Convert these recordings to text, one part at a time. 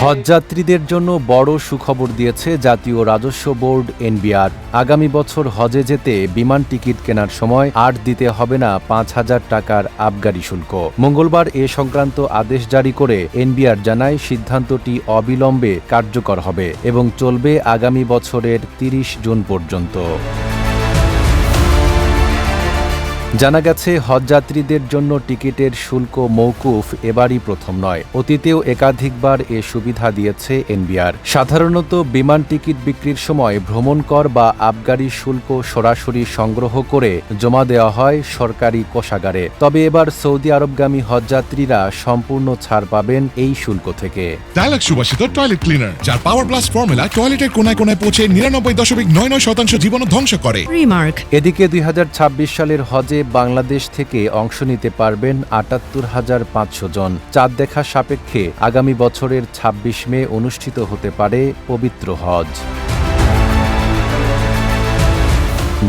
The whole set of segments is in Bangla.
হজযাত্রীদের জন্য বড় সুখবর দিয়েছে জাতীয় রাজস্ব বোর্ড এনবিআর। আগামী বছর হজে যেতে বিমান টিকিট কেনার সময় আর দিতে হবে না ৫,০০০ টাকার আবগারি শুল্ক। মঙ্গলবার এ সংক্রান্ত আদেশ জারি করে এনবিআর জানায়, সিদ্ধান্তটি অবিলম্বে কার্যকর হবে এবং চলবে আগামী বছরের ৩০ জুন পর্যন্ত। জানা গেছে, হজযাত্রীদের জন্য টিকিটের শুল্ক মওকুফ এবারই প্রথম নয়। অতীতেও একাধিকবার এ সুবিধা দিয়েছে এনবিআর। সাধারণত বিমান টিকিট বিক্রির সময় ভ্রমণ কর বা আবগারি শুল্ক সরাসরি সংগ্রহ করে জমা দেওয়া হয় সরকারি কোষাগারে। তবে এবার সৌদি আরবগামী হজযাত্রীরা সম্পূর্ণ ছাড় পাবেন এই শুল্ক থেকে। ডায়ালগ সুবাসিত টয়লেট ক্লিনার, যার পাওয়ার প্লাস ফর্মুলা টয়লেটের কোনায় কোনায় পৌঁছে ৯৯.৯৯% জীবাণু ধ্বংস করে। এদিকে ২০২৬ সালের হজে বাংলাদেশ থেকে অংশ নিতে পারবেন ৭৮,৫০০ জন। চাঁদ দেখা সাপেক্ষে আগামী বছরের ২৬ মে অনুষ্ঠিত হতে পারে পবিত্র হজ।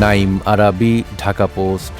নাইম আরাবী, ঢাকা পোস্ট।